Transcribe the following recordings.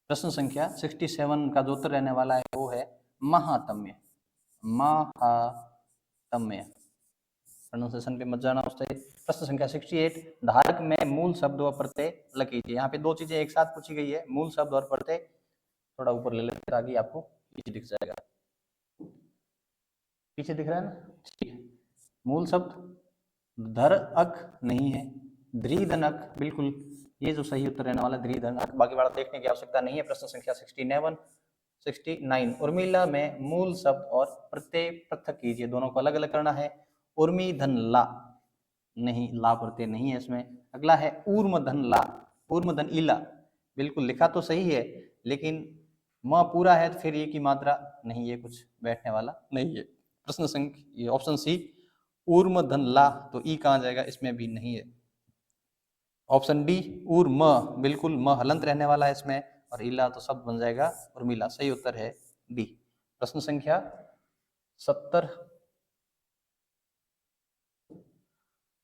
प्रश्न संख्या 67 का जो उत्तर रहने वाला है वो है महातम्य। महातम्य प्रोनाउंसिएशन पे मत जाना उससे। प्रश्न संख्या 68 धारक में मूल शब्द व प्रत्यय अलग कीजिए। यहाँ पे दो चीजें एक साथ पूछी गई है, मूल शब्द और प्रत्यय। थोड़ा ऊपर ले लेते ताकि आपको पीछे दिख जाएगा, पीछे दिख रहा है ना, ठीक है। मूल शब्द धर अक नहीं है, द्रिधन अक बिल्कुल ये जो सही उत्तर रहने वाला द्रिधन अक, बाकी वाला देखने की आवश्यकता नहीं है। प्रश्न संख्या 69 उर्मिला में मूल शब्द और प्रत्यय पृथक कीजिए, दोनों को अलग अलग करना है। उर्मी धन ला नहीं, ला प्रत्यय नहीं है इसमें। अगला है ऊर्म धन ला, ऊर्म धन इला, बिल्कुल लिखा तो सही है लेकिन म पूरा है तो फिर ये की मात्रा नहीं, ये कुछ बैठने वाला नहीं है। प्रश्न संख्या ऑप्शन सी ऊर्म धन ला, तो ई कहाँ जाएगा, इसमें भी नहीं है। ऑप्शन डी ऊर्म, बिल्कुल म हलंत रहने वाला है इसमें, और इला तो शब्द बन जाएगा उर्मिला। सही उत्तर है डी। प्रश्न संख्या 70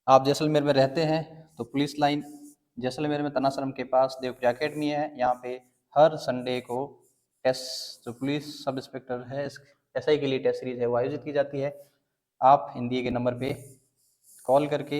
आप जैसलमेर में रहते हैं तो पुलिस लाइन जैसलमेर में तनाश्रम के पास देवप्रिया अकेडमी है। यहाँ पे हर संडे को टेस्ट जो पुलिस सब इंस्पेक्टर है एसआई के लिए टेस्ट सीरीज है वो आयोजित की जाती है। आप हिंदी के नंबर पे कॉल करके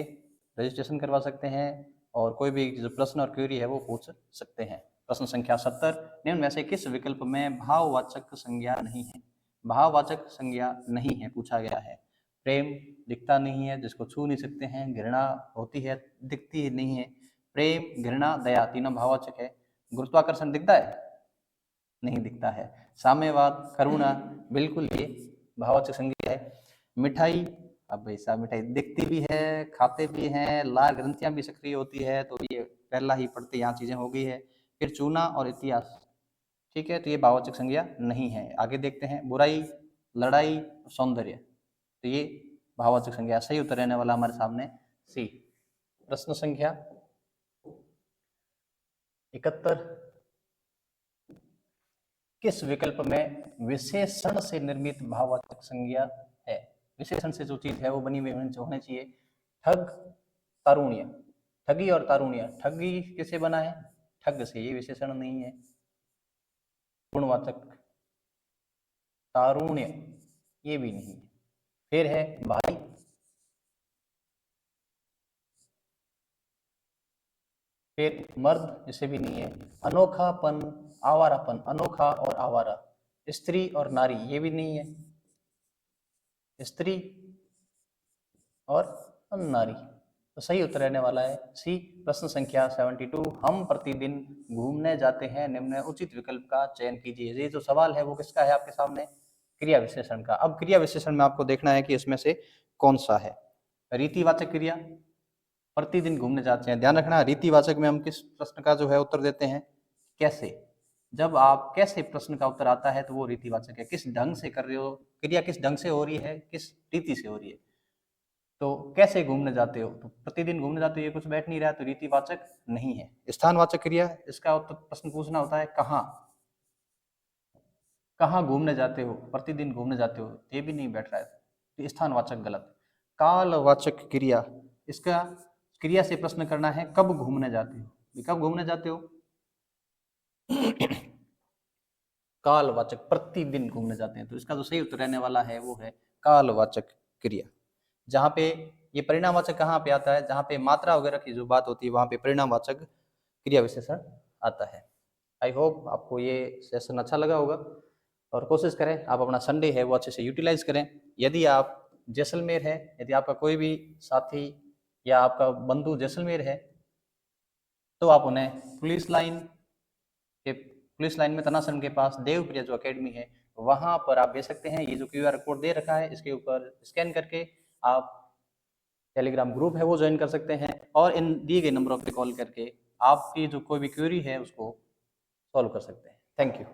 रजिस्ट्रेशन करवा सकते हैं और कोई भी जो प्रश्न और क्वेरी है वो पूछ सकते हैं। प्रश्न संख्या 70 निम्न में से किस विकल्प में भाववाचक संज्ञा नहीं है। भाववाचक संज्ञा नहीं है पूछा गया है। प्रेम दिखता नहीं है, जिसको छू नहीं सकते हैं। घृणा होती है, दिखती ही नहीं है। प्रेम घृणा दया तीनों भाववाचक है। गुरुत्वाकर्षण दिखता है, नहीं दिखता है। साम्यवाद करुणा बिल्कुल ये भाववाचक संज्ञा है। मिठाई, अब ऐसा मिठाई दिखती भी है, खाते भी हैं, लाल ग्रंथियां भी सक्रिय होती है, तो ये पहला ही पढ़ते यहाँ चीजें हो गई है। फिर चूना और इतिहास, ठीक है, तो ये भाववाचक संज्ञा नहीं है। आगे देखते हैं बुराई, लड़ाई, सौंदर्य, तो ये भाववाचक संज्ञा। सही उत्तर रहने वाला हमारे सामने सी। प्रश्न संख्या 71 किस विकल्प में विशेषण से निर्मित भाववाचक संज्ञा है। विशेषण से जो चीज है वो बनी हुई होनी चाहिए। ठग, तारुण्य, ठगी और तारुण्य, ठगी किसे बना है, ठग से, ये विशेषण नहीं है। गुणवाचक, तारुण्य ये भी नहीं है। फिर है भाई, फिर मर्द, इसे भी नहीं है। अनोखापन, आवारापन, अनोखा और आवारा। स्त्री और नारी, ये भी नहीं है। स्त्री और नारी, तो सही उत्तर रहने वाला है सी। प्रश्न संख्या 72 हम प्रतिदिन घूमने जाते हैं, निम्न उचित विकल्प का चयन कीजिए। ये जो सवाल है वो किसका है आपके सामने, क्रिया विशेषण का। अब क्रिया विशेषण में आपको देखना है कि इसमें से कौन सा है। रीतिवाचक क्रिया, प्रतिदिन घूमने जाते हैं, ध्यान रखना रीतिवाचक में हम किस प्रश्न का जो है उत्तर देते हैं, कैसे। जब आप कैसे प्रश्न का उत्तर आता है तो वो रीतिवाचक है। किस ढंग से कर रहे हो, क्रिया किस ढंग से हो रही है, किस रीति से हो रही है। तो कैसे घूमने जाते हो, तो प्रतिदिन घूमने जाते हो, ये कुछ बैठ नहीं रहा, तो रीतिवाचक नहीं है। स्थानवाचक क्रिया, इसका उत्तर प्रश्न पूछना होता है कहाँ, कहाँ घूमने जाते हो, प्रतिदिन घूमने जाते हो, ये भी नहीं बैठ रहा है, तो स्थानवाचक गलत। कालवाचक क्रिया, इसका क्रिया से प्रश्न करना है कब घूमने जाते हो, कब घूमने जाते हो। कालवाचक, प्रतिदिन घूमने जाते हैं, तो इसका जो सही उत्तर रहने वाला है वो है कालवाचक क्रिया। जहाँ पे ये परिणामवाचक कहाँ पे आता है, जहाँ पे मात्रा वगैरह की जो बात होती है वहाँ पे परिणामवाचक क्रिया विशेषण आता है। आई होप आपको ये सेशन अच्छा लगा होगा और कोशिश करें आप अपना संडे है वो अच्छे से यूटिलाइज करें। यदि आप जैसलमेर है, यदि आपका कोई भी साथी या आपका बंधु जैसलमेर है तो आप उन्हें पुलिस लाइन में तनाश्रम के पास देवप्रिया जो अकेडमी है वहां पर आप दे सकते हैं। ये जो QR कोड दे रखा है इसके ऊपर स्कैन करके आप टेलीग्राम ग्रुप है वो ज्वाइन कर सकते हैं और इन दिए गए नंबरों पर कॉल करके आपकी जो कोई भी क्वेरी है उसको सॉल्व कर सकते हैं। Thank you.